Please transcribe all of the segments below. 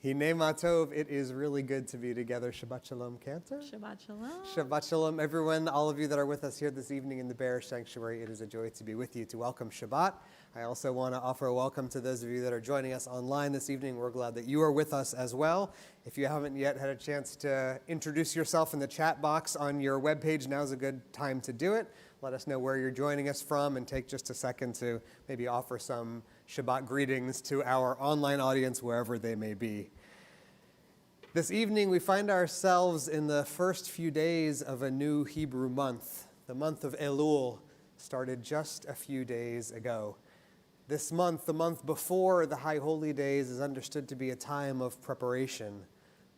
Hinei Matov, it is really good to be together. Shabbat Shalom, Cantor. Shabbat Shalom. Shabbat Shalom, everyone, all of you that are with us here this evening in the Bear Sanctuary. It is a joy to be with you, to welcome Shabbat. I also want to offer a welcome to those of you that are joining us online this evening. We're glad that you are with us as well. If you haven't yet had a chance to introduce yourself in the chat box on your webpage, now's a good time to do it. Let us know where you're joining us from and take just a second to maybe offer some Shabbat greetings to our online audience, wherever they may be. This evening, we find ourselves in the first few days of a new Hebrew month. The month of Elul started just a few days ago. This month, the month before the High Holy Days, is understood to be a time of preparation,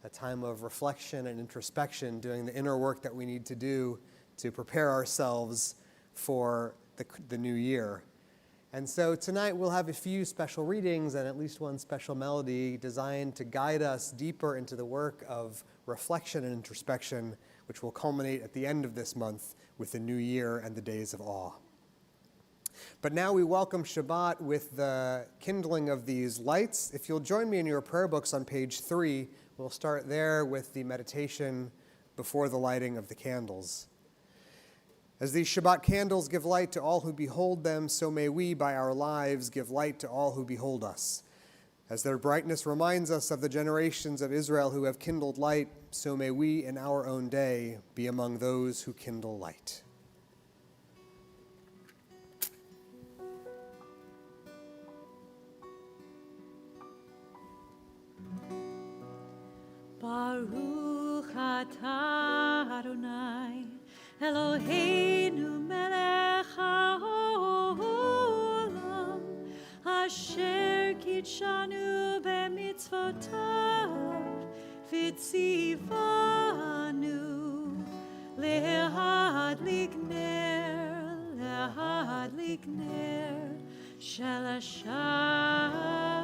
a time of reflection and introspection, doing the inner work that we need to do to prepare ourselves for the new year. And so tonight we'll have a few special readings and at least one special melody designed to guide us deeper into the work of reflection and introspection, which will culminate at the end of this month with the new year and the days of awe. But now we welcome Shabbat with the kindling of these lights. If you'll join me in your prayer books on page 3, we'll start there with the meditation before the lighting of the candles. As these Shabbat candles give light to all who behold them, so may we, by our lives, give light to all who behold us. As their brightness reminds us of the generations of Israel who have kindled light, so may we, in our own day, be among those who kindle light. Baruch atah Adonai Eloheinu melech haolam asher kitshanu b'mitzvotav v'tzivanu lehadlik ner shel Shabbat.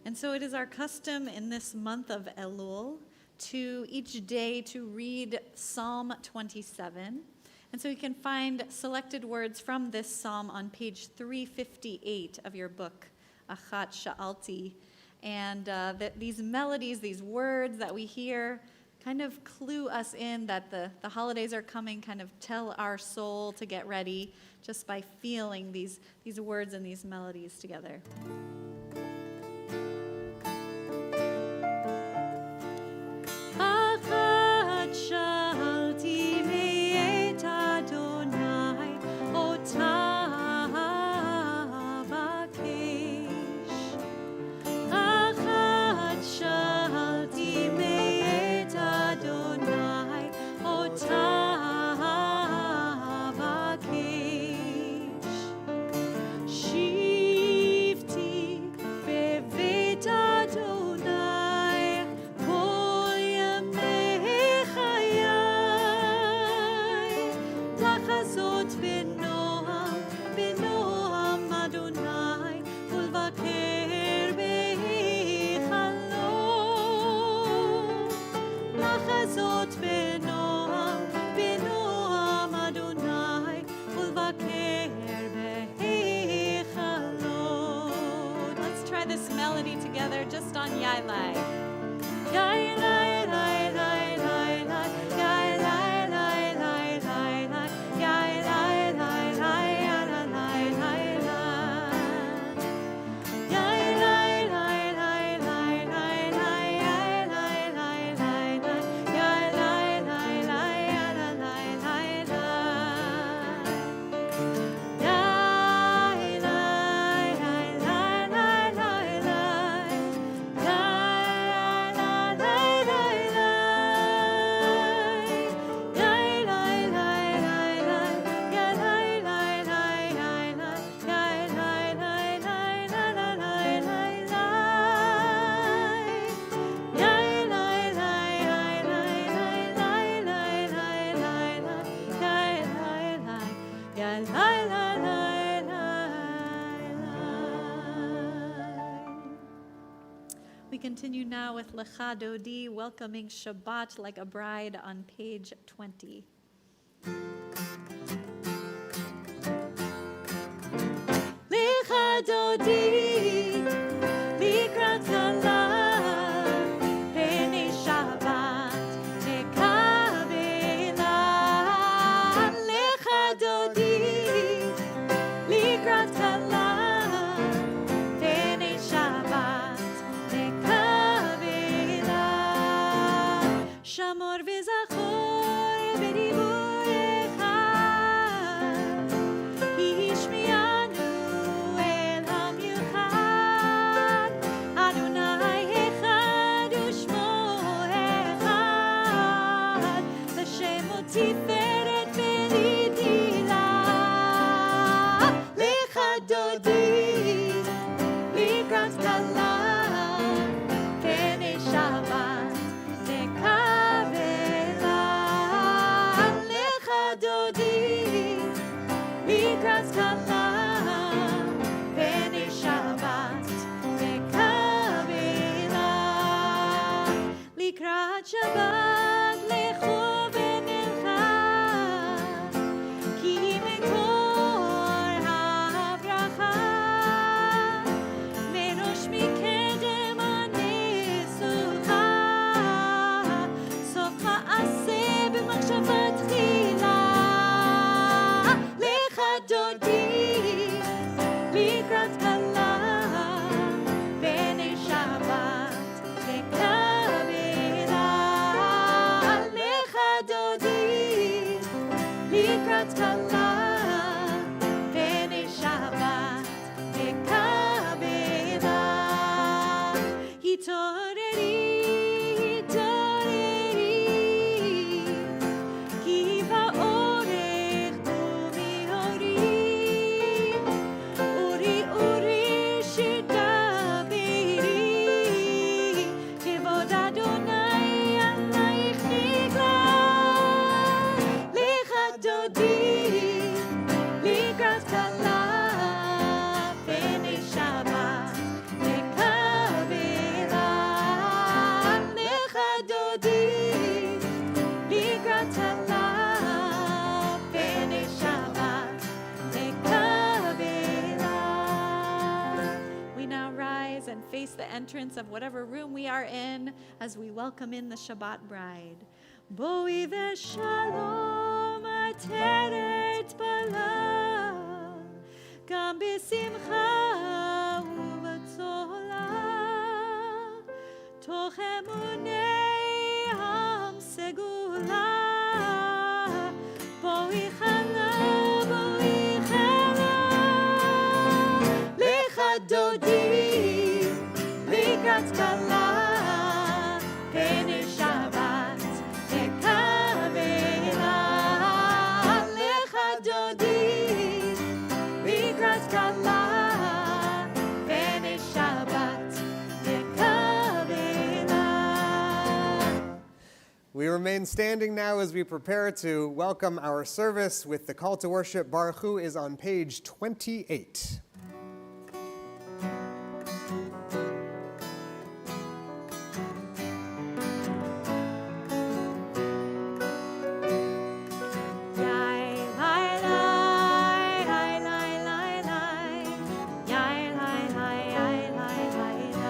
And so it is our custom in this month of Elul to each day to read Psalm 27. And so you can find selected words from this psalm on page 358 of your book, Achat Sha'alti. And these melodies, these words that we hear kind of clue us in that the holidays are coming, kind of tell our soul to get ready just by feeling these words and these melodies together. Shifti melody together just on Yai Lai. Yai Lai Lai Lai Lai Lai. Yai Lai Lai Lai Lai Lai. Yai Lai Lai Lai Lai Lai Lai Lai. Yai Lai Lai Lai Lai Lai Lai. Yai Lai Lai Lai Lai. Yai Lai Lai Lai Lai Lai Lai Lai. Yai Lai Lai Lai Lai Lai Lai. Yai Lai Lai Lai Lai. Yai Lai Lai Lai Lai. Yai Lai Lai Lai Lai Lai. Yai Lai Lai Lai Lai Lai Lai Lai. Yai Lai Lai Lai Lai Lai Lai Lai Lai Lai. Yai Lai Lai. Yai Lai Lai Lai Lai. We continue now with Lecha Dodi, welcoming Shabbat like a bride on page 20. Lecha Dodi, likrat kala, pnei Shabbat, nekavela. Lecha Dodi, likrat kala, pnei Shabbat, nekavela. Shamor v'zachor b'diburecha, ishmi'anu el hamiuchad. Adonai echad u'shmo echad, l'shemo tiferet v'litila. Lecha Dodi, likrat kala, pnei Shabbat, nekavela. Lecha Dodi, likrat kala, pnei Shabbat, nekavela. Likrat Shabbat, lechu v'nilcha, ki mekor ha'bracha, merosh mikedem hanesucha, sof ma'aseh b'machshavat tchila. Lecha Dodi, likrat kala, pnei Shabbat, nekavela. Lecha Dodi, likrat kala, pnei Shabbat, nekavela. Hitoreri, hitoreri, ki ba'orech u'mi'ori. Uri, uri, shidabiri, kevod Adonai alayich nigla. Lecha Dodi, likrat kala, pnei Shabbat, nekavela. Lecha Dodi, likrat kala, pnei Shabbat, nekavela. We now rise and face the entrance of whatever room we are in as we welcome in the Shabbat bride. Boi v'shalom ateret bala, gam b'simcha u'b'tzola, toch emunei am segula. Boi chala, boi chala. Lecha Dodi, likrat kala, pnei Shabbat, nekavela. Lecha Dodi, likrat kala, pnei Shabbat, nekavela. We remain standing now as we prepare to welcome our service with the call to worship. Baruch Hu is on page 28. Yai lai lai lai lai, yai lai lai lai lai lai lai.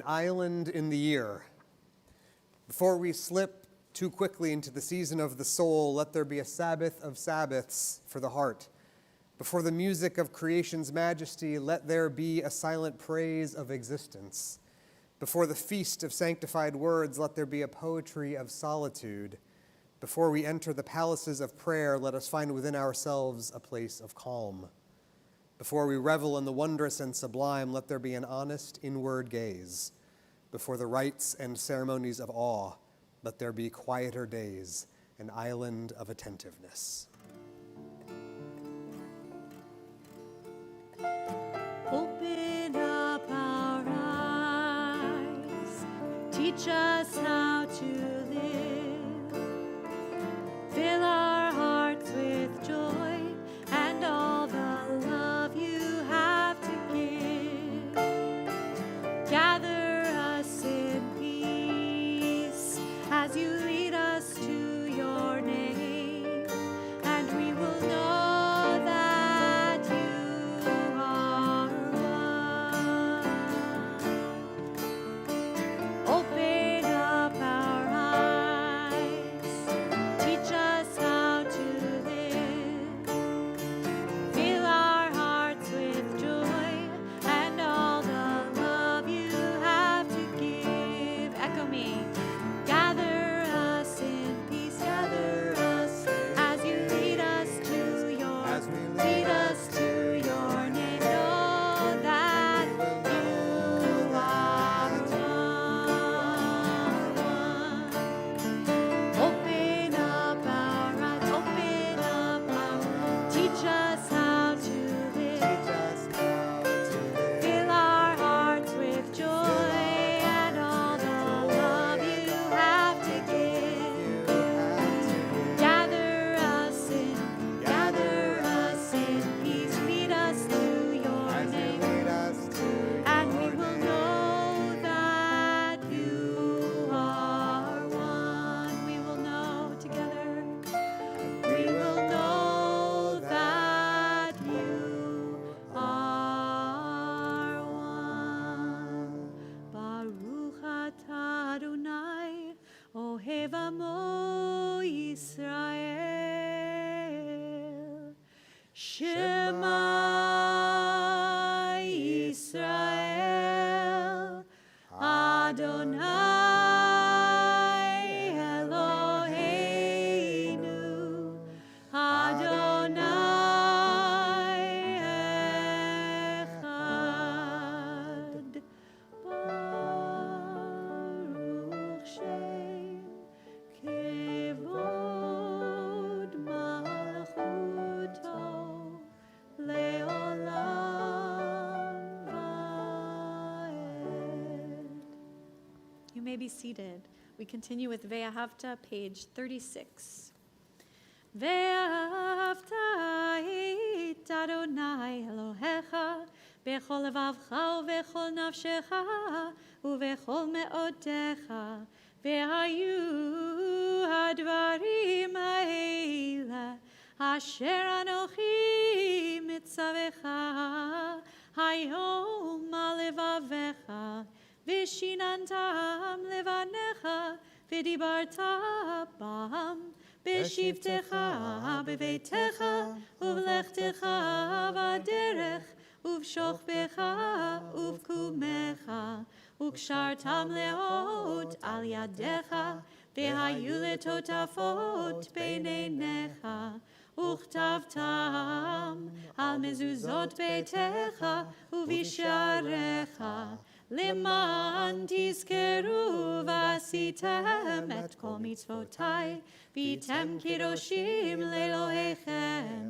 island in the year. Before we slip too quickly into the season of the soul, let there be a Sabbath of Sabbaths for the heart. Before the music of creation's majesty, let there be a silent praise of existence. Before the feast of sanctified words, let there be a poetry of solitude. Before we enter the palaces of prayer, let us find within ourselves a place of calm. Before we revel in the wondrous and sublime, let there be an honest inward gaze. Before the rites and ceremonies of awe, let there be quieter days, an island of attentiveness. Open up our eyes, teach us how to live, fill our hearts with joy and all the love you have to give. Gather us in peace as you lead us to your name, and we will know that you are one. Open up our eyes, teach us how to live, fill our hearts with joy and all the love you have to give. Echo me. Gather us in peace, gather us as you lead us to your lead us to your name. Know that you are one. Open up our eyes, open up our teach us how to live, fill our hearts with joy and all the love you have to give. Gather us in peace, lead us to your name, and we will know that you are one. We will know together. We will know that you are one. Baruch atah Adonai, Ohev Amo Yisrael. Shema Yisrael, Adonai Eloheinu, Adonai Echad. Baruch Shem Kevod Malchuto Leolam Vaed. You may be seated. We continue with Ve'ahavta, page 36. Ve'ahavta et Adonai Elohecha bechol levavcha uvechol nafshecha uvechol me'odecha ve'hayu hadvarim ha'ele asher anochi mitzavecha hayom al levavecha vishinantam levanecha v'dibarta bam b'shivtecha b'veitecha uvlechtecha v'derech uv'shochbecha uv'kumecha וקשרתם לאות על ידיך, והיו לטוטפות בין עיניך, וכתבתם על מזוזות ביתך ובשעריך, למען תזכרו ועשיתם את כל מצוותי, והייתם קדושים לאלוהיכם.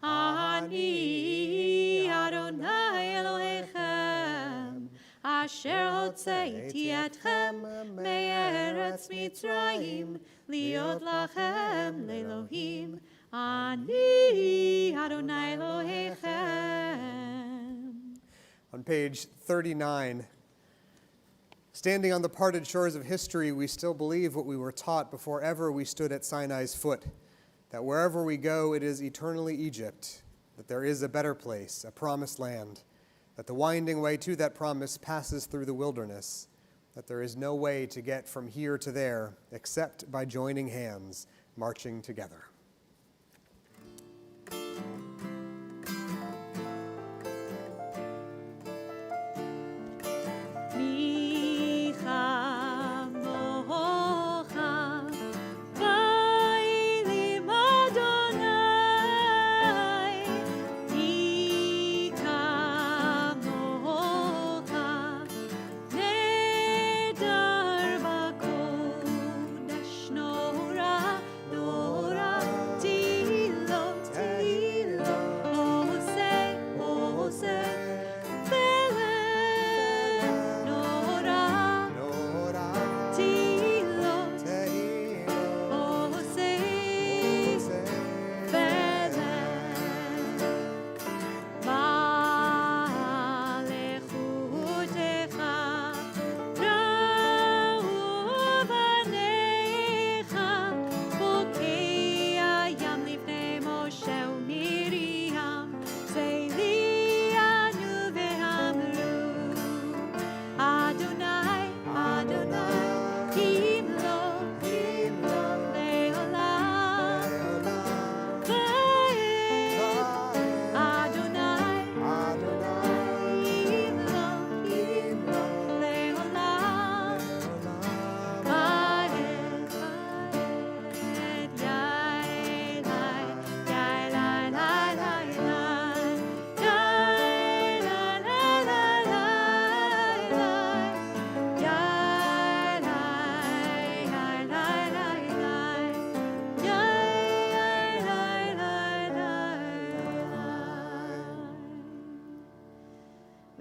אני אדוני אלוהיכם, אשר הוצאתי אתכם מארץ מצרים, להיות לכם לאלוהים. אני אדוני אלוהיכם. On page 39, standing on the parted shores of history, we still believe what we were taught before ever we stood at Sinai's foot, that wherever we go, it is eternally Egypt, that there is a better place, a promised land, that the winding way to that promise passes through the wilderness, that there is no way to get from here to there except by joining hands, marching together.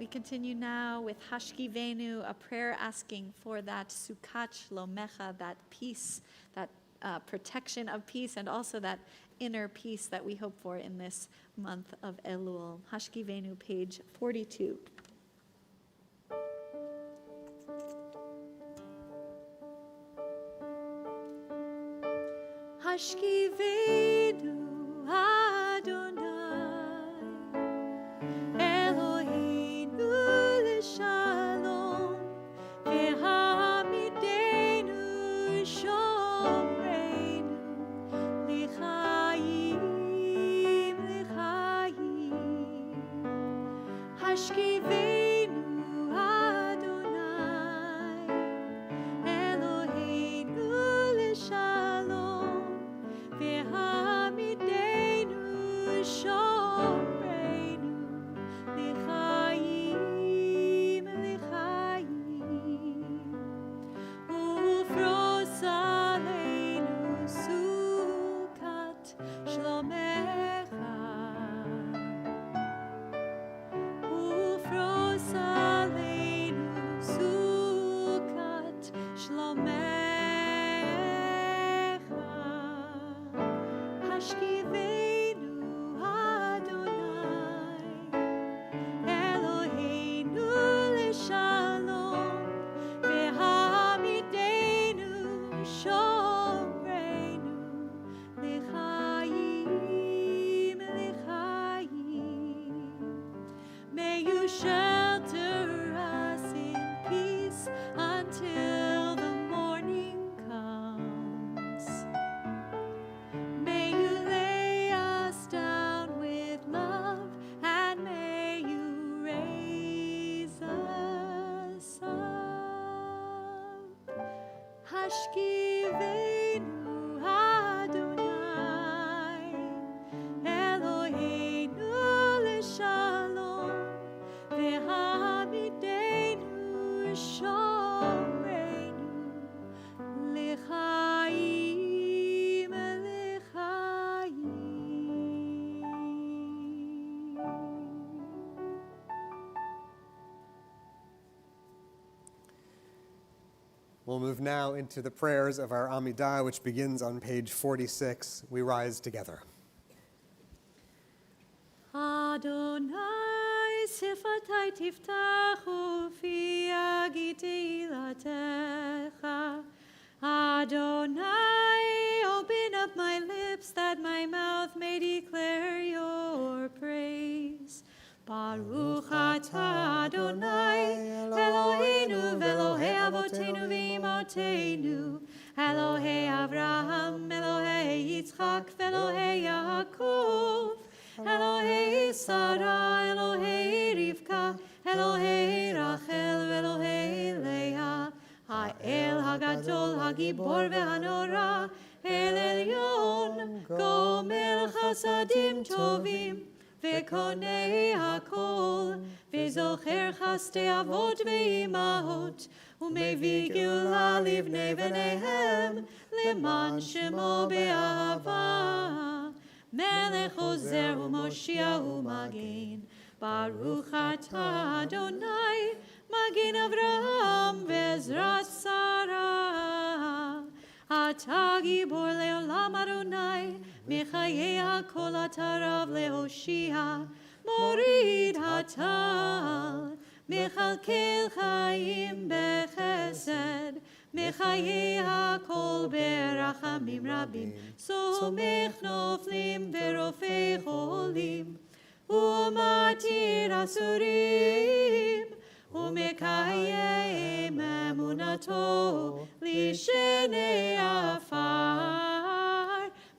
Continue now with Hashkivenu, a prayer asking for that Sukkot Shlomecha, that peace, that protection of peace, and also that inner peace that we hope for in this month of Elul. Hashkivenu, page 42. Hashkivenu Adonai Shalom, v'hamidenu shomreinu, l'chaim, l'chaim. Hashkivenu Adonai, Eloheinu l'shalom, v'hamidenu shomreinu, l'chaim. Hashkivenu Adonai, Eloheinu l'shalom, v'hamidenu shomreinu, l'chaim, l'chaim. We'll move now into the prayers of our Amidah, which begins on page 46. We rise together. Adonai sifatai tiftachu fi agiti ilatecha. Adonai, open up my lips that my mouth may declare your praise. Baruch atah Sarah, Elohei Rivka, Elohei Rachel, Elohei Leah, Ha'el Hagadol, Hagibor ve'hanora, El Elyon, Gomel Chasadim Tovim, Ve'konei Hakol, Ve'zocher Chaste Avot ve'imahot, U'mevii Geula livnei v'neihem, Leman Shemo be'ahava. Melech Ozer u'Moshiach u'Magen, Baruch atah Adonai, Magen Avraham ve'Ezrat Sarah. Atah Gibor le'olam Adonai, Mechayei hakol atah Rav le'Hoshia, Morid hatal, Mechalkel chaim bechesed, Mechayei hakol berachamim rabim, Somech noflim verofei cholim, Umatir asurim, Umekayem emunato, Lishenei afar,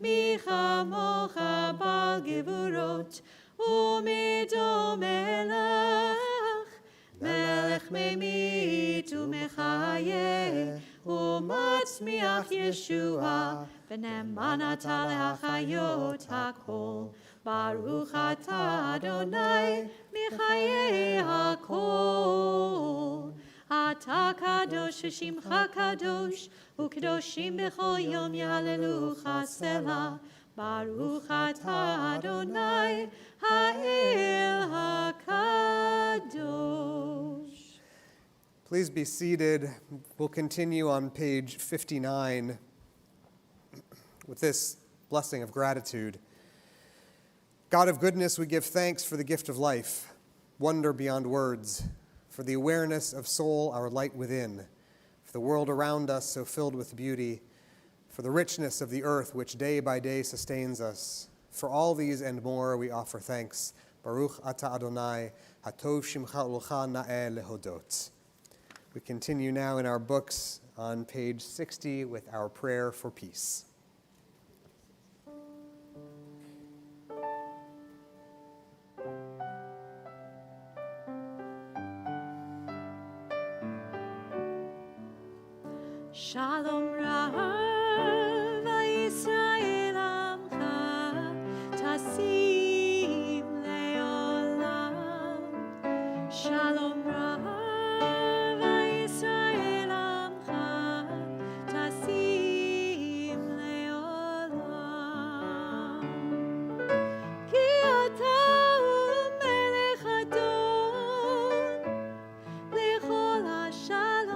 Michamocha bal gevurot, Umido melech, Melech memit u'mechaye, u'matzmiach Yeshua, v'ne'eman atah le'achayot hakol. Baruch atah Adonai, michayei hakol. Atah kadosh v'shimcha kadosh, u'kedoshim b'chol yom yahalelucha selah. Baruch atah Adonai, ha'el hakadosh. Please be seated. We'll continue on page 59 with this blessing of gratitude. God of goodness, we give thanks for the gift of life, wonder beyond words, for the awareness of soul, our light within, for the world around us so filled with beauty, for the richness of the earth which day by day sustains us. For all these and more we offer thanks. Baruch atah Adonai, hatov shimcha ulcha na'eh lehodot. We continue now in our books on page 60 with our prayer for peace. Shalom Rav Yisrael Amcha Tasim Leolam. Shalom Rav Yisrael Amcha Tasim Leolam. Ki ata Melech Adon Lechol HaShalom.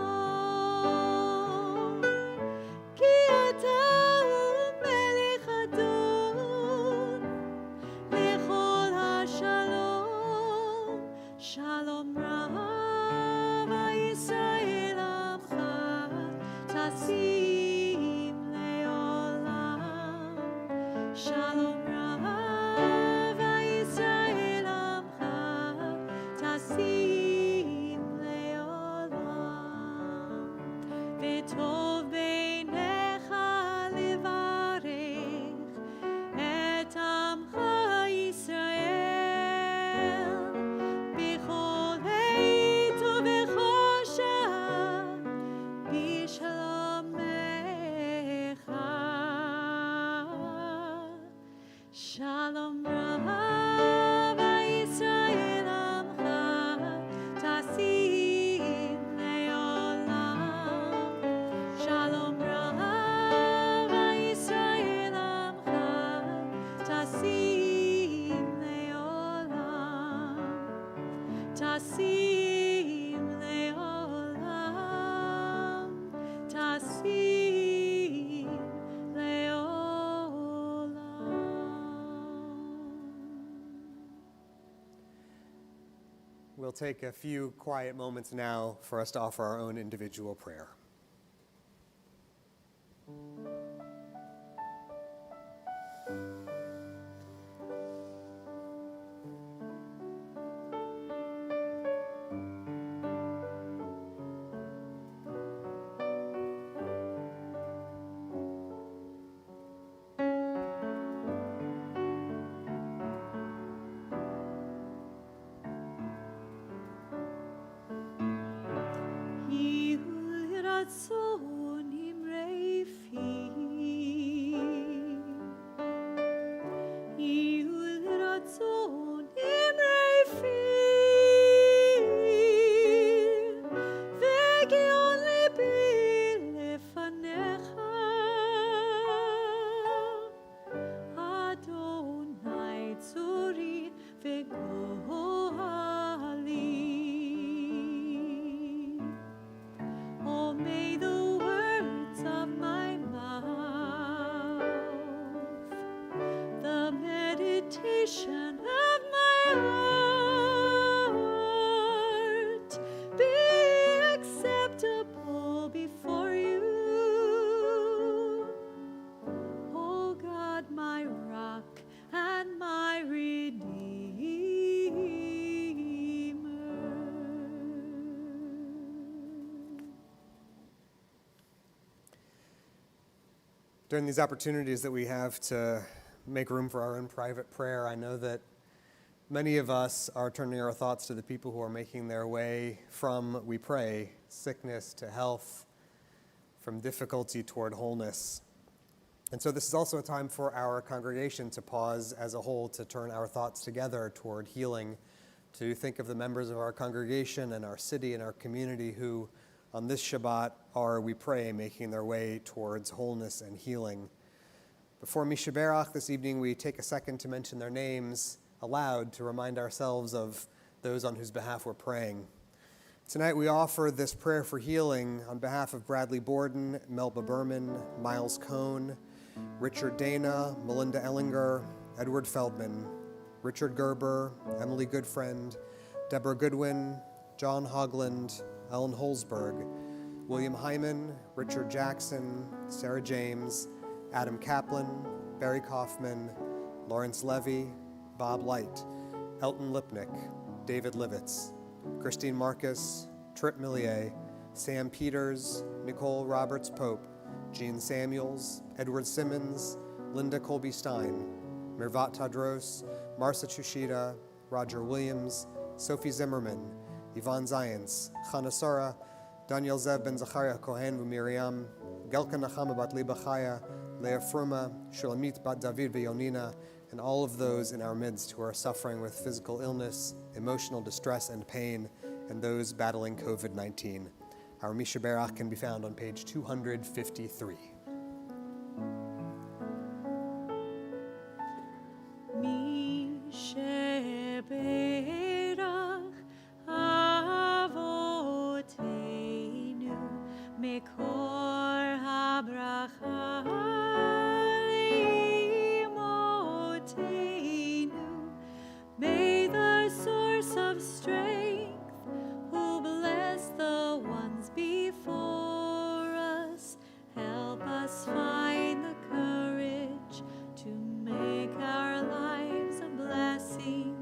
Shalom Rav Yisrael Amcha Tasim Leolam. Shalom Rav Yisrael Amcha Tasim Leolam. V'tov beinecha levarech et Amcha Yisrael. Shalom Rav Yisrael Amcha Tasim Leolam. Shalom Rav Yisrael Amcha Tasim Leolam. Tasim Leolam. Tasim Leolam. We'll take a few quiet moments now for us to offer our own individual prayer. רצון אמרי פי, יהיו לרצון אמרי פי, וגיון ליבי לפניך, אדוני צורי וגואלי. Oh, may the words of my mouth, the meditation of my heart be acceptable before you, O God, my rock and my redeemer. During these opportunities that we have to make room for our own private prayer, I know that many of us are turning our thoughts to the people who are making their way from, we pray, sickness to health, from difficulty toward wholeness. And so this is also a time for our congregation to pause as a whole, to turn our thoughts together toward healing, to think of the members of our congregation and our city and our community who on this Shabbat are, we pray, making their way towards wholeness and healing. Before Misha Berach this evening, we take a second to mention their names aloud to remind ourselves of those on whose behalf we're praying. Tonight we offer this prayer for healing on behalf of Bradley Borden, Melba Berman, Miles Cohn, Richard Dana, Melinda Ellinger, Edward Feldman, Richard Gerber, Emily Goodfriend, Deborah Goodwin, John Hogland, Ellen Holzberg, William Hyman, Richard Jackson, Sarah James, Adam Kaplan, Barry Kaufman, Lawrence Levy, Bob Light, Elton Lipnick, David Livitz, Christine Marcus, Trip Millier, Sam Peters, Nicole Roberts Pope, Jean Samuels, Edward Simmons, Linda Colby Stein, Mirvat Tadros, Marcia Chushida, Roger Williams, Sophie Zimmerman, Yvonne Zayens, Chana Sara, Daniel Zev Ben Zachariah Kohen Miriam, Gelka Nachama Bat Liba Chaya, Leah Fruma, Shulamit Bat David Yonina, and all of those in our midst who are suffering with physical illness, emotional distress and pain, and those battling COVID-19. Our Misha Berach can be found on page 253. Misha Berach Avotenu Mekor HaBracha Imotenu. May the source of strength, who bless the ones before us, help us find the courage to make our lives a blessing,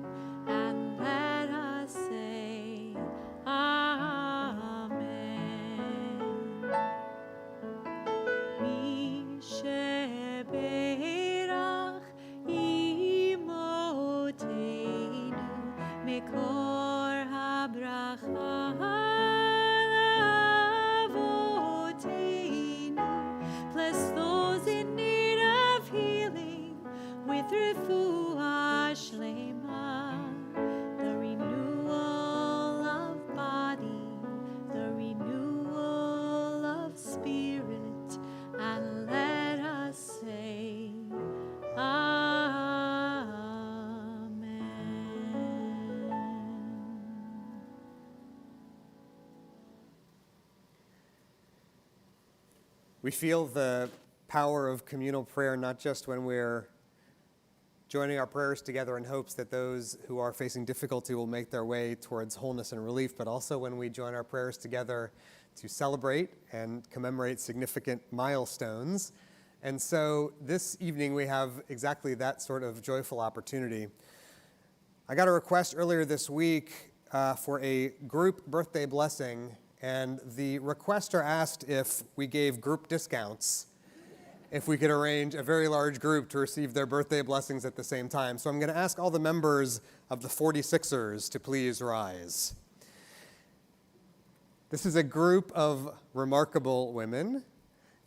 and let us say Amen. Misha Berach Imotenu Mekor HaBracha Avotenu. Bless those in need of healing with refuah shlema, the renewal of body, the renewal of spirit, and let us say Amen. We feel the power of communal prayer not just when we're joining our prayers together in hopes that those who are facing difficulty will make their way towards wholeness and relief, but also when we join our prayers together to celebrate and commemorate significant milestones. And so this evening we have exactly that sort of joyful opportunity. I got a request earlier this week for a group birthday blessing, and the requester asked if we gave group discounts, if we could arrange a very large group to receive their birthday blessings at the same time. So I'm going to ask all the members of the 46ers to please rise. This is a group of remarkable women,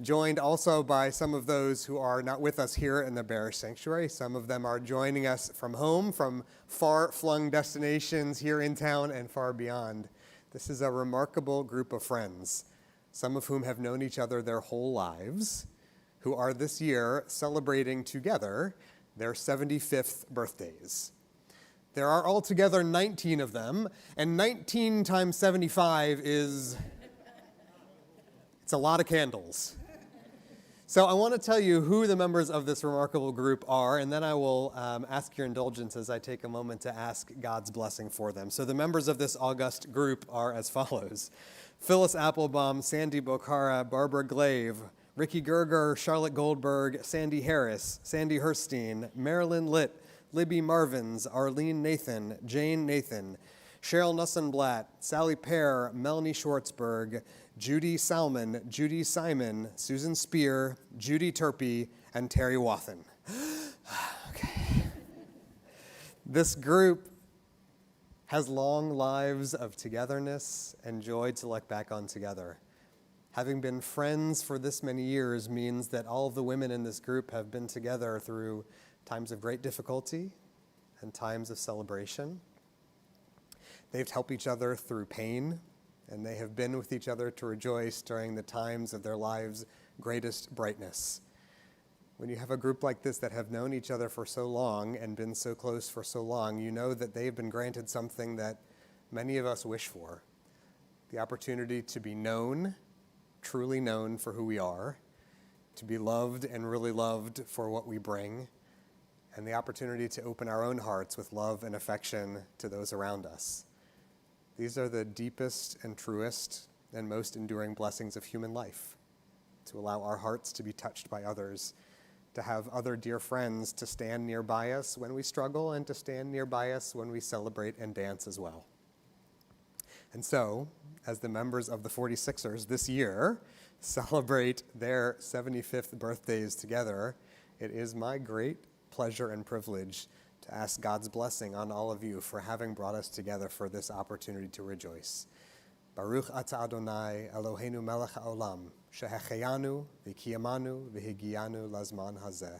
joined also by some of those who are not with us here in the Bearish Sanctuary. Some of them are joining us from home, from far-flung destinations here in town and far beyond. This is a remarkable group of friends, some of whom have known each other their whole lives, who are this year celebrating together their 75th birthdays. There are altogether 19 of them, and 19 times 75 it's a lot of candles. So I want to tell you who the members of this remarkable group are, and then I will ask your indulgence as I take a moment to ask God's blessing for them. So the members of this august group are as follows: Phyllis Applebaum, Sandy Bocara, Barbara Glaive, Ricky Gerger, Charlotte Goldberg, Sandy Harris, Sandy Herstein, Marilyn Litt, Libby Marvins, Arlene Nathan, Jane Nathan, Cheryl Nussenblatt, Sally Pear, Melanie Schwartzberg, Judy Salmon, Judy Simon, Susan Spear, Judy Turpey, and Terry Wathen. Okay. This group has long lives of togetherness and joy to look back on together. Having been friends for this many years means that all of the women in this group have been together through times of great difficulty and times of celebration. They've helped each other through pain, and they have been with each other to rejoice during the times of their lives' greatest brightness. When you have a group like this that have known each other for so long and been so close for so long, you know that they've been granted something that many of us wish for: the opportunity to be known, truly known for who we are, to be loved and really loved for what we bring, and the opportunity to open our own hearts with love and affection to those around us. These are the deepest and truest and most enduring blessings of human life: to allow our hearts to be touched by others, to have other dear friends to stand nearby us when we struggle, and to stand nearby us when we celebrate and dance as well. And so, as the members of the 46ers this year celebrate their 75th birthdays together, it is my great pleasure and privilege to ask God's blessing on all of you for having brought us together for this opportunity to rejoice. Baruch ata Adonai Eloheinu melech haolam, shehecheyanu v'kiyamanu v'higiyanu lazman hazeh.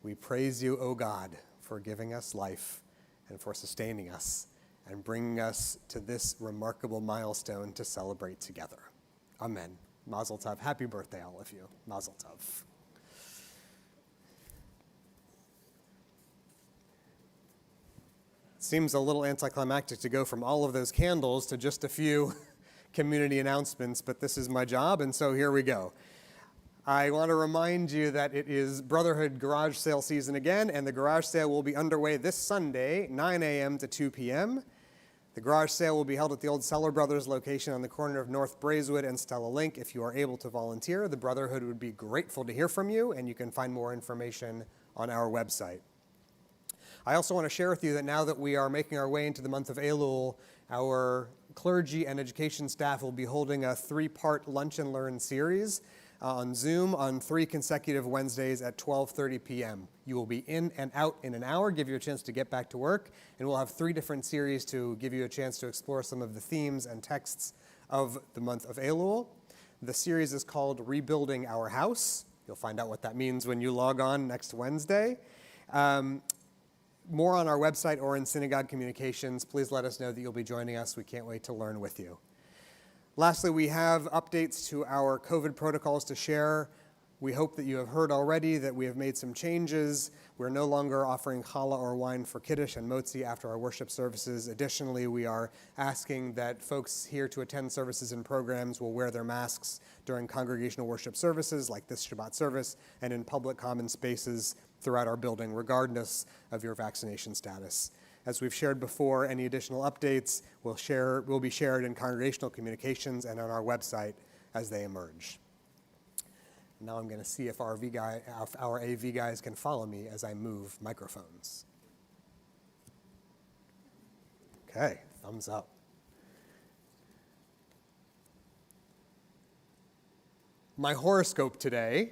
We praise you, O God, for giving us life and for sustaining us and bringing us to this remarkable milestone to celebrate together. Amen. Mazel tov. Happy birthday, all of you. Mazel tov. Seems a little anticlimactic to go from all of those candles to just a few community announcements, but this is my job, and so here we go. I want to remind you that it is Brotherhood garage sale season again, and the garage sale will be underway this Sunday, 9 a.m. to 2 p.m. The garage sale will be held at the old Seller Brothers location on the corner of North Braeswood and Stella Link. If you are able to volunteer, the Brotherhood would be grateful to hear from you, and you can find more information on our website. I also want to share with you that now that we are making our way into the month of Elul, our clergy and education staff will be holding a 3-part Lunch and Learn series on Zoom on 3 consecutive Wednesdays at 12:30 p.m. You will be in and out in an hour, give you a chance to get back to work, and we'll have 3 different series to give you a chance to explore some of the themes and texts of the month of Elul. The series is called Rebuilding Our House. You'll find out what that means when you log on next Wednesday. More on our website or in Synagogue Communications. Please let us know that you'll be joining us. We can't wait to learn with you. Lastly, we have updates to our COVID protocols to share. We hope that you have heard already that we have made some changes. We're no longer offering challah or wine for Kiddush and Motzi after our worship services. Additionally, we are asking that folks here to attend services and programs will wear their masks during congregational worship services like this Shabbat service and in public common spaces throughout our building, regardless of your vaccination status. As we've shared before, any additional updates will be shared in congregational communications and on our website as they emerge. Now I'm going to see if our AV guys can follow me as I move microphones. Okay, thumbs up. My horoscope today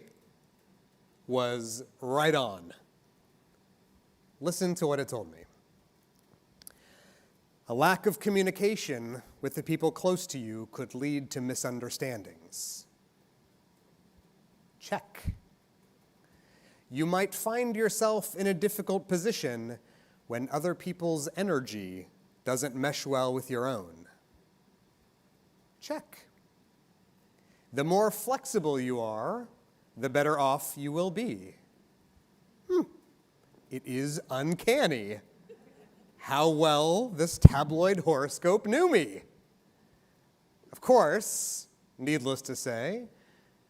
was right on. Listen to what it told me. A lack of communication with the people close to you could lead to misunderstandings. Check. You might find yourself in a difficult position when other people's energy doesn't mesh well with your own. Check. The more flexible you are, the better off you will be. It is uncanny how well this tabloid horoscope knew me. Of course, needless to say,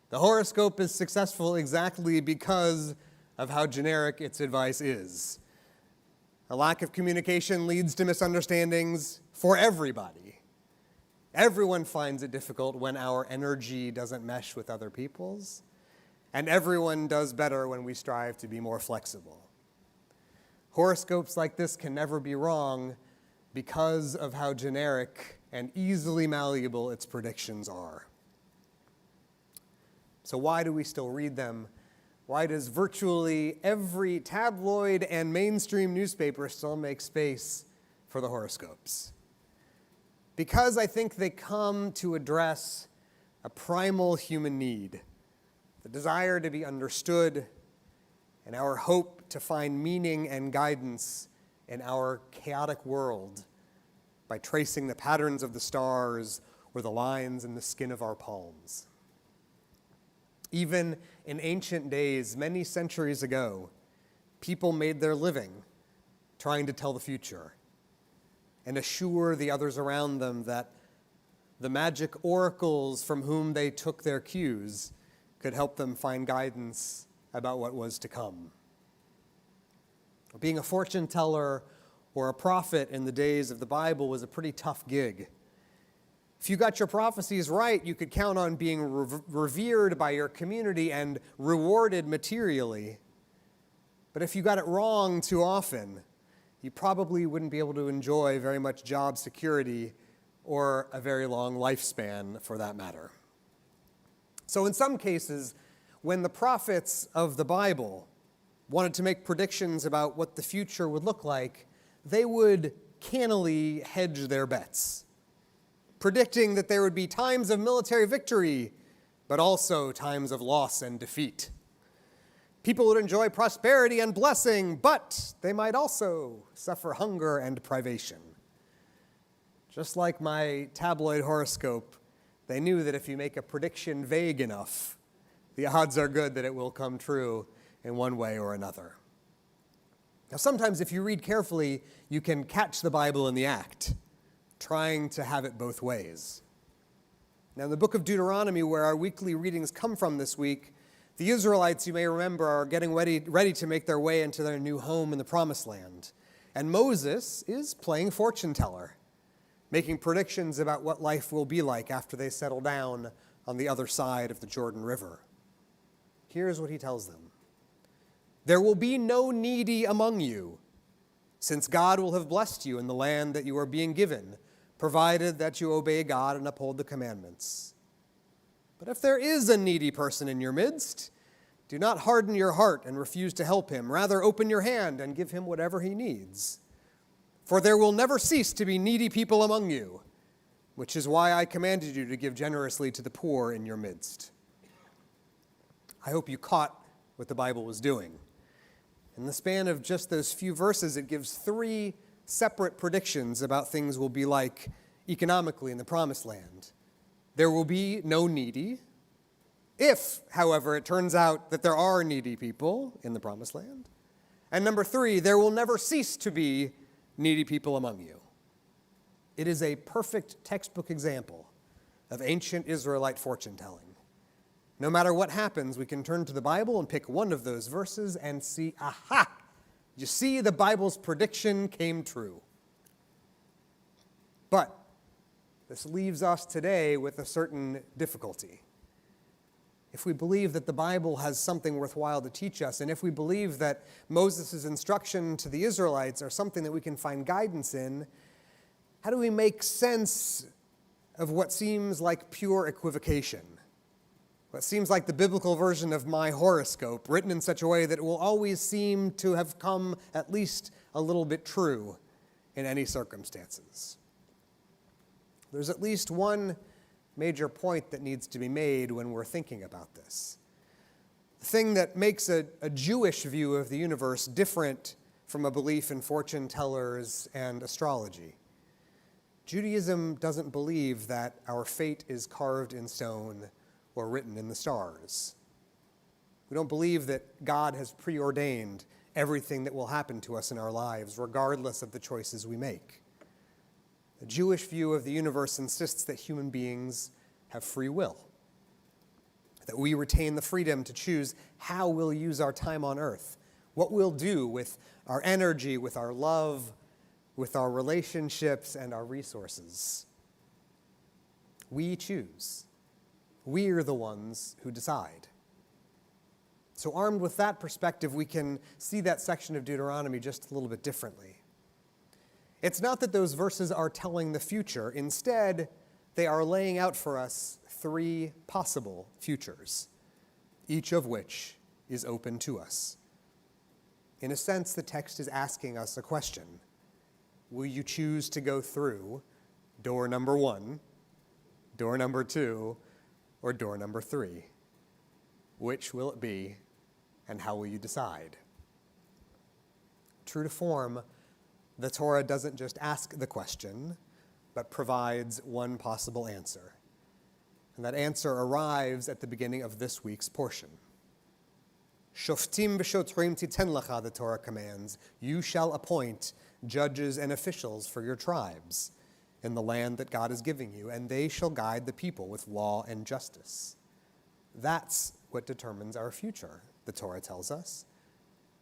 the horoscope is successful exactly because of how generic its advice is. A lack of communication leads to misunderstandings for everybody. Everyone finds it difficult when our energy doesn't mesh with other people's, and everyone does better when we strive to be more flexible. Horoscopes like this can never be wrong because of how generic and easily malleable its predictions are. So why do we still read them? Why does virtually every tabloid and mainstream newspaper still make space for the horoscopes? Because I think they come to address a primal human need, the desire to be understood, and our hope to find meaning and guidance in our chaotic world by tracing the patterns of the stars or the lines in the skin of our palms. Even in ancient days, many centuries ago, people made their living trying to tell the future and assure the others around them that the magic oracles from whom they took their cues could help them find guidance about what was to come. Being a fortune teller or a prophet in the days of the Bible was a pretty tough gig. If you got your prophecies right, you could count on being revered by your community and rewarded materially. But if you got it wrong too often, you probably wouldn't be able to enjoy very much job security or a very long lifespan for that matter. So in some cases, when the prophets of the Bible wanted to make predictions about what the future would look like, they would cannily hedge their bets, predicting that there would be times of military victory, but also times of loss and defeat. People would enjoy prosperity and blessing, but they might also suffer hunger and privation. Just like my tabloid horoscope, they knew that if you make a prediction vague enough, the odds are good that it will come true in one way or another. Now, sometimes if you read carefully, you can catch the Bible in the act, trying to have it both ways. Now, in the book of Deuteronomy, where our weekly readings come from this week, the Israelites, you may remember, are getting ready to make their way into their new home in the Promised Land. And Moses is playing fortune teller, making predictions about what life will be like after they settle down on the other side of the Jordan River. Here's what he tells them. There will be no needy among you, since God will have blessed you in the land that you are being given, provided that you obey God and uphold the commandments. But if there is a needy person in your midst, do not harden your heart and refuse to help him. Rather, open your hand and give him whatever he needs. For there will never cease to be needy people among you, which is why I commanded you to give generously to the poor in your midst. I hope you caught what the Bible was doing. In the span of just those few verses, it gives 3 separate predictions about things will be like economically in the Promised Land. There will be no needy. If, however, it turns out that there are needy people in the Promised Land. And number 3, there will never cease to be needy people among you. It is a perfect textbook example of ancient Israelite fortune-telling. No matter what happens, we can turn to the Bible and pick one of those verses and see, aha! You see, the Bible's prediction came true. But this leaves us today with a certain difficulty. If we believe that the Bible has something worthwhile to teach us, and if we believe that Moses' instruction to the Israelites are something that we can find guidance in, how do we make sense of what seems like pure equivocation? What seems like the biblical version of my horoscope, written in such a way that it will always seem to have come at least a little bit true in any circumstances. there's at least one major point that needs to be made when we're thinking about this. The thing that makes a Jewish view of the universe different from a belief in fortune tellers and astrology. Judaism doesn't believe that our fate is carved in stone or written in the stars. We don't believe that God has preordained everything that will happen to us in our lives, regardless of the choices we make. The Jewish view of the universe insists that human beings have free will, that we retain the freedom to choose how we'll use our time on earth, what we'll do with our energy, with our love, with our relationships, and our resources. We choose. We're the ones who decide. So armed with that perspective, we can see that section of Deuteronomy just a little bit differently. It's not that those verses are telling the future. Instead, they are laying out for us three possible futures, each of which is open to us. In a sense, the text is asking us a question. Will you choose to go through door number 1, door number 2, or door number 3? Which will it be, and how will you decide? True to form, the Torah doesn't just ask the question, but provides one possible answer. And that answer arrives at the beginning of this week's portion. Shoftim v'shotrim titen lecha, the Torah commands, you shall appoint judges and officials for your tribes in the land that God is giving you, and they shall guide the people with law and justice. That's what determines our future, the Torah tells us.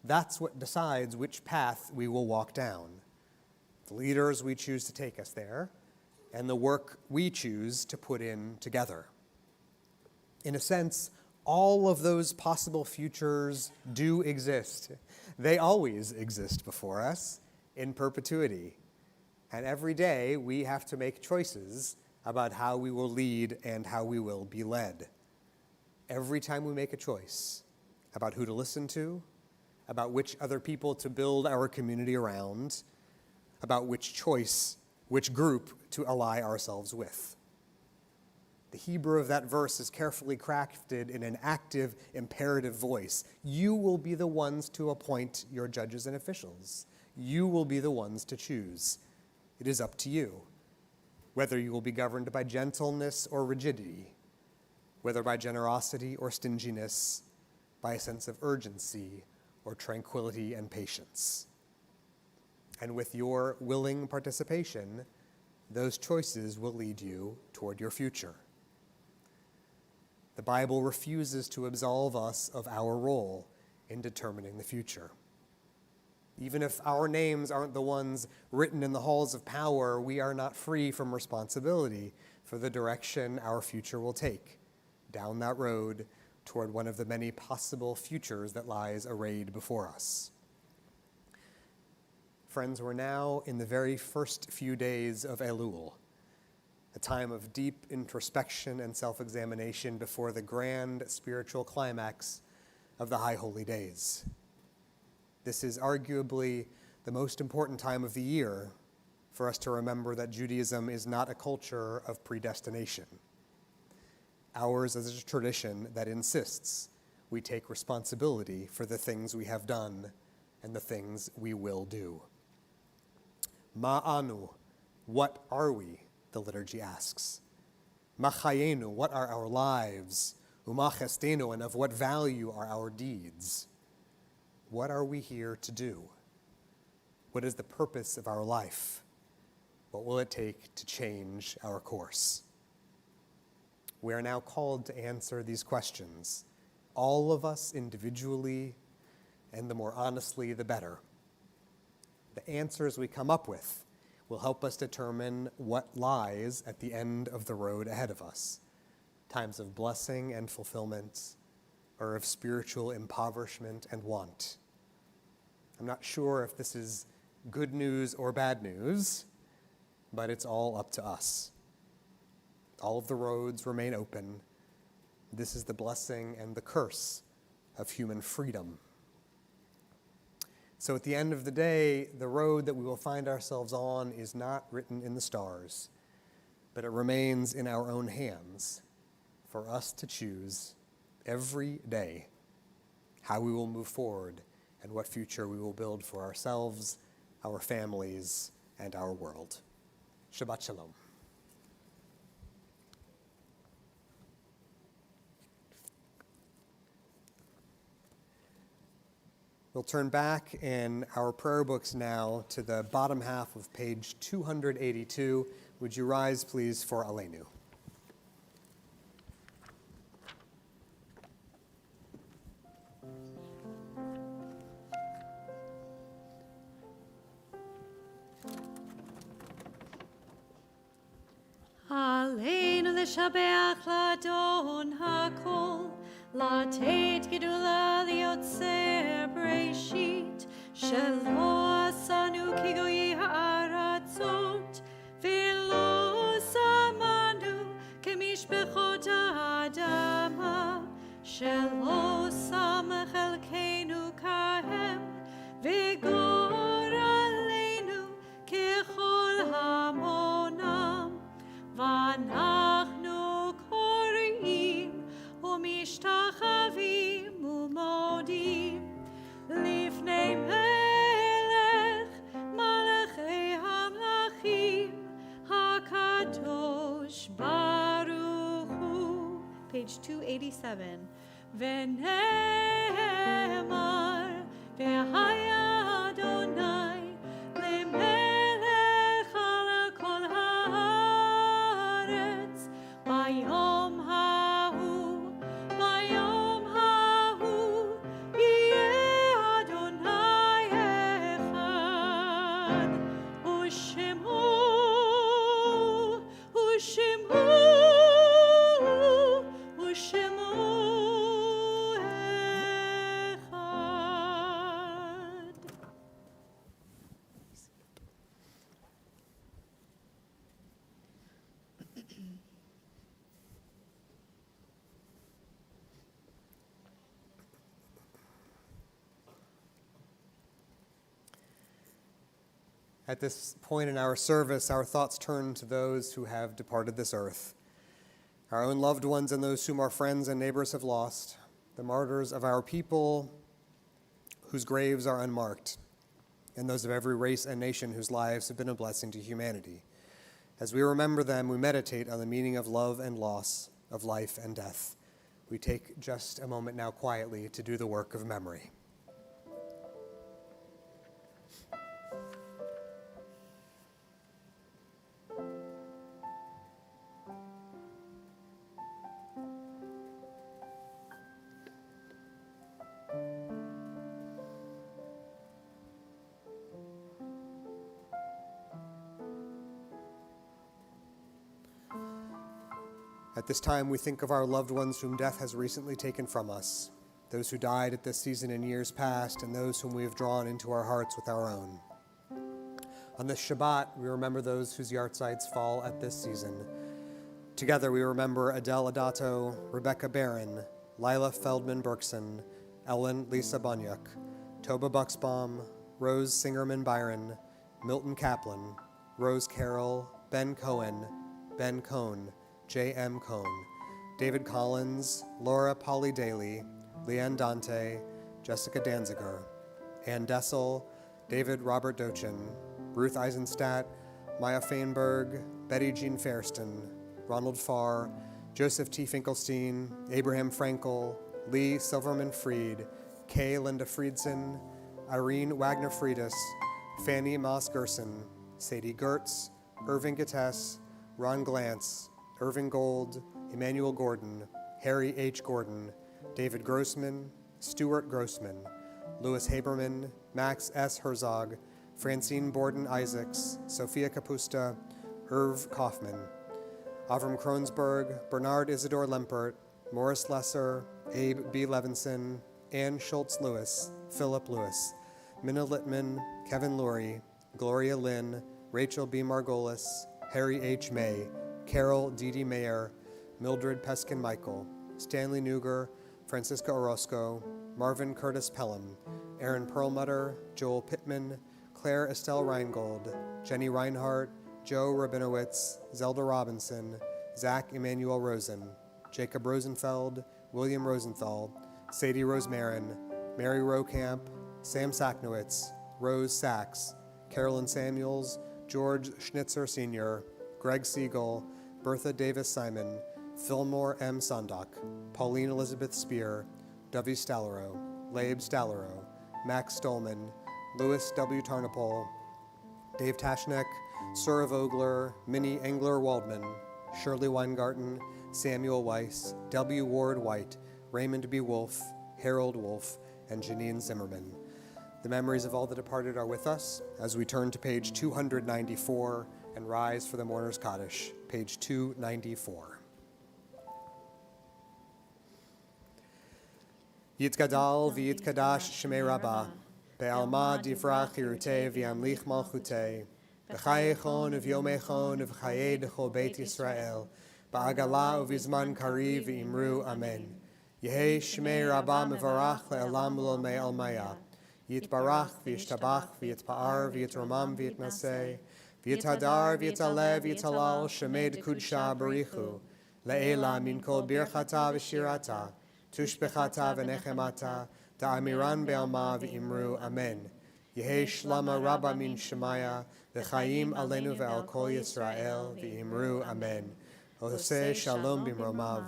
That's what decides which path we will walk down, the leaders we choose to take us there, and the work we choose to put in together. In a sense, all of those possible futures do exist. They always exist before us in perpetuity. And every day we have to make choices about how we will lead and how we will be led. Every time we make a choice about who to listen to, about which other people to build our community around, about which group to ally ourselves with. The Hebrew of that verse is carefully crafted in an active, imperative voice. You will be the ones to appoint your judges and officials. You will be the ones to choose. It is up to you, whether you will be governed by gentleness or rigidity, whether by generosity or stinginess, by a sense of urgency or tranquility and patience. And with your willing participation, those choices will lead you toward your future. The Bible refuses to absolve us of our role in determining the future. Even if our names aren't the ones written in the halls of power, we are not free from responsibility for the direction our future will take down that road toward one of the many possible futures that lies arrayed before us. Friends, we're now in the very first few days of Elul, a time of deep introspection and self-examination before the grand spiritual climax of the High Holy Days. This is arguably the most important time of the year for us to remember that Judaism is not a culture of predestination. Ours is a tradition that insists we take responsibility for the things we have done and the things we will do. Ma'anu, what are we? The liturgy asks. Machayenu, what are our lives? Umachestenu, and of what value are our deeds? What are we here to do? What is the purpose of our life? What will it take to change our course? We are now called to answer these questions, all of us individually, and the more honestly, the better. The answers we come up with will help us determine what lies at the end of the road ahead of us, times of blessing and fulfillment, or of spiritual impoverishment and want. I'm not sure if this is good news or bad news, but it's all up to us. All of the roads remain open. This is the blessing and the curse of human freedom. So at the end of the day, the road that we will find ourselves on is not written in the stars, but it remains in our own hands for us to choose every day how we will move forward and what future we will build for ourselves, our families, and our world. Shabbat Shalom. We'll turn back in our prayer books now to the bottom half of page 282. Would you rise, please, for Aleinu? Aleinu לשבח לאדון הכל, לתת גדולה ליוצר בראשית, שלא עשנו כגויי הארצות, ולא שמנו כמשפחות האדמה, שלא שם חלקנו כהם, וגורלנו ככל המונם. ואנחנו קוראים ומשתחווים ומודים לפני מלך מלכי המלכים הקדוש ברוך הוא. Page 287. ונאמר והיה אדוני למלך על כל הארץ ביום ההוא יהיה אדוני אחד ושמו אחד. At this point in our service, our thoughts turn to those who have departed this earth, our own loved ones and those whom our friends and neighbors have lost, the martyrs of our people whose graves are unmarked, and those of every race and nation whose lives have been a blessing to humanity. As we remember them, we meditate on the meaning of love and loss, of life and death. We take just a moment now quietly to do the work of memory. At this time, we think of our loved ones whom death has recently taken from us, those who died at this season in years past, and those whom we have drawn into our hearts with our own. On this Shabbat, we remember those whose yahrzeits fall at this season. Together, we remember Adele Adato, Rebecca Barron, Lila Feldman Berkson, Ellen Lisa Bunyuk, Toba Bucksbaum, Rose Singerman Byron, Milton Kaplan, Rose Carroll, Ben Cohen, Ben Cohn, J.M. Cohn, David Collins, Laura Polly Daly, Leanne Dante, Jessica Danziger, Ann Dessel, David Robert Dochin, Ruth Eisenstadt, Maya Feinberg, Betty Jean Fairston, Ronald Farr, Joseph T. Finkelstein, Abraham Frankel, Lee Silverman Fried, Kay Linda Friedson, Irene Wagner Friedis, Fanny Moss Gerson, Sadie Gertz, Irving Gattess, Ron Glantz, Irving Gold, Emmanuel Gordon, Harry H. Gordon, David Grossman, Stuart Grossman, Louis Haberman, Max S. Herzog, Francine Borden Isaacs, Sophia Capusta, Irv Kaufman, Avram Kronsberg, Bernard Isidore Lempert, Morris Lesser, Abe B. Levinson, Ann Schultz Lewis, Philip Lewis, Minna Littman, Kevin Lurie, Gloria Lynn, Rachel B. Margolis, Harry H. May, Carol D.D. Mayer, Mildred Peskin Michael, Stanley Neuger, Francisca Orozco, Marvin Curtis Pelham, Aaron Perlmutter, Joel Pittman, Claire Estelle Reingold, Jenny Reinhardt, Joe Rabinowitz, Zelda Robinson, Zach Emmanuel Rosen, Jacob Rosenfeld, William Rosenthal, Sadie Rosemarin, Mary Rokamp, Sam Saknowitz, Rose Sachs, Carolyn Samuels, George Schnitzer Sr., Greg Siegel, Bertha Davis Simon, Fillmore M. Sondak, Pauline Elizabeth Spear, W. Stallero, Labe Stallero, Max Stolman, Louis W. Tarnopol, Dave Tashnek, Sura Vogler, Minnie Engler Waldman, Shirley Weingarten, Samuel Weiss, W. Ward White, Raymond B. Wolfe, Harold Wolfe, and Janine Zimmerman. The memories of all the departed are with us as we turn to page 294 and rise for the Mourner's Kaddish, page 294. Yitgadal v'yitkadash shemei Rabbah, be'alma divrach yirutei v'yamlich malchutei, b'chayechon uv'yomechon uv'chayei d'chol Beit Yisrael, ba'agala uv'izman kari v'imru amen. Yehei shemei Rabbah mevarach le'elam l'olmei almaya, yitbarach v'yishtabach v'yitpa'ar v'yitromam v'yitnaseh, v'yithadar v'yitalev v'yitalal shemei d'kudsha barichu, le'ela min kol birchata v'shirata, tushbechata v'nechemata, ta'amiran be'alma v'imru amen. Yehei shlama rabba min shemaya, v'chayim alenu ve'al kol Yisrael v'imru amen. Oseh shalom b'mromav,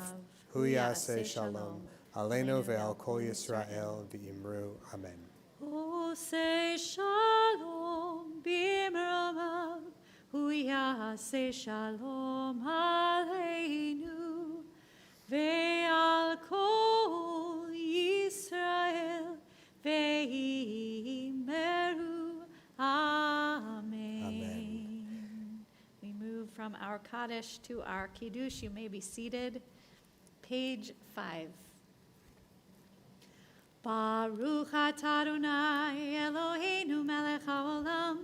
hu yaseh shalom, alenu ve'al kol Yisrael v'imru amen. Oseh shalom b'mromav, hu yaseh shalom aleinu, ve'al kol Yisrael ve'imeru amen. Amen. We move from our Kaddish to our Kiddush. You may be seated. Page 5. Baruch atah Adonai Eloheinu melech haolam,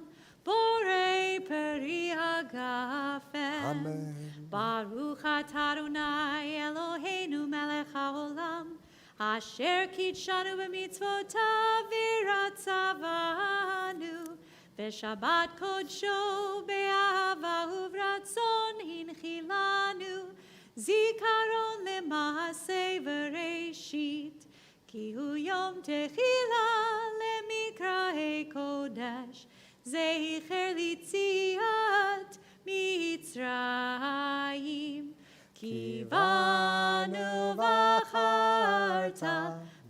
borei peri hagafen. Amen. Baruch atah Adonai Eloheinu melech haolam, asher kitshanu b'mitzvotav v'ratzavanu, v'shabbat kodsho be'ahava uvratzon hinchilanu, zikaron lema'aseh v'reishit, ki hu yom techila lemikraei kodesh, zecher litziat Mitzrayim. Ki banu v'acharta,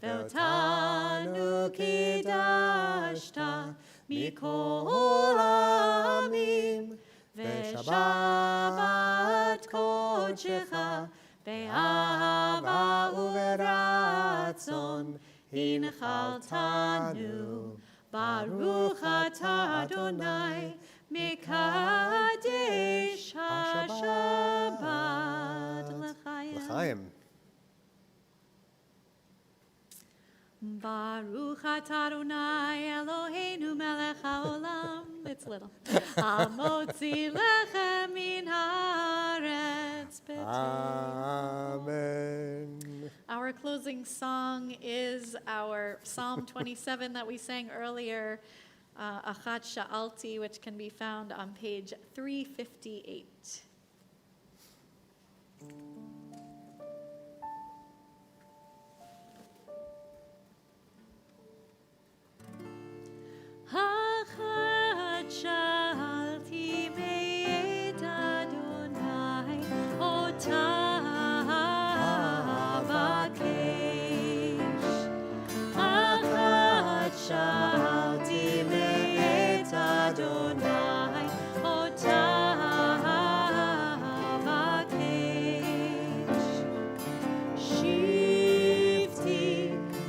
ve'otanu kidashta, mikol ha'amim, ve'shabbat kodshecha, be'ahava u'veratzon, hinchaltanu. Baruch atah Adonai, Mekadesh HaShabbat. L'chaim. Baruch atah Adonai Eloheinu melech haolam. It's little. Hamotzi lechem min haaretz b'tov. Amen. Our closing song is our Psalm 27 that we sang earlier, Achat Sha'alti, which can be found on page 358. Achat Sha'alti me'et Adonai, otah avakesh. Achat Sha'alti me'et Adonai, otah avakesh. Shivti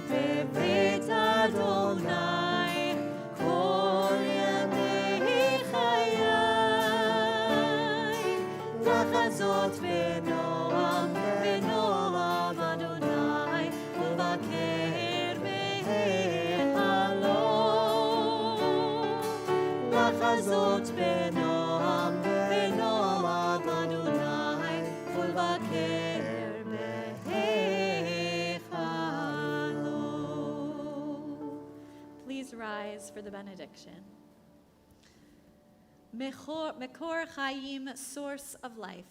bebeit Adonai, kol yamei chayai, לחזות בנועם, בנועם אדוני, ולבקר בהיכלו. לחזות בנועם, בנועם אדוני, ולבקר בהיכלו. Please rise for the benediction. Mekor Chaim, source of life,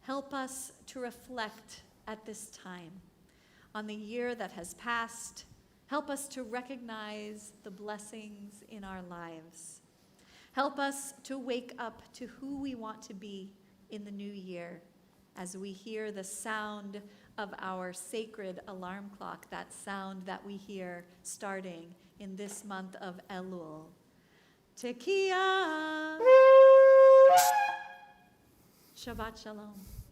help us to reflect at this time on the year that has passed. Help us to recognize the blessings in our lives. Help us to wake up to who we want to be in the new year as we hear the sound of our sacred alarm clock, that sound that we hear starting in this month of Elul. Tekiah. Shabbat Shalom.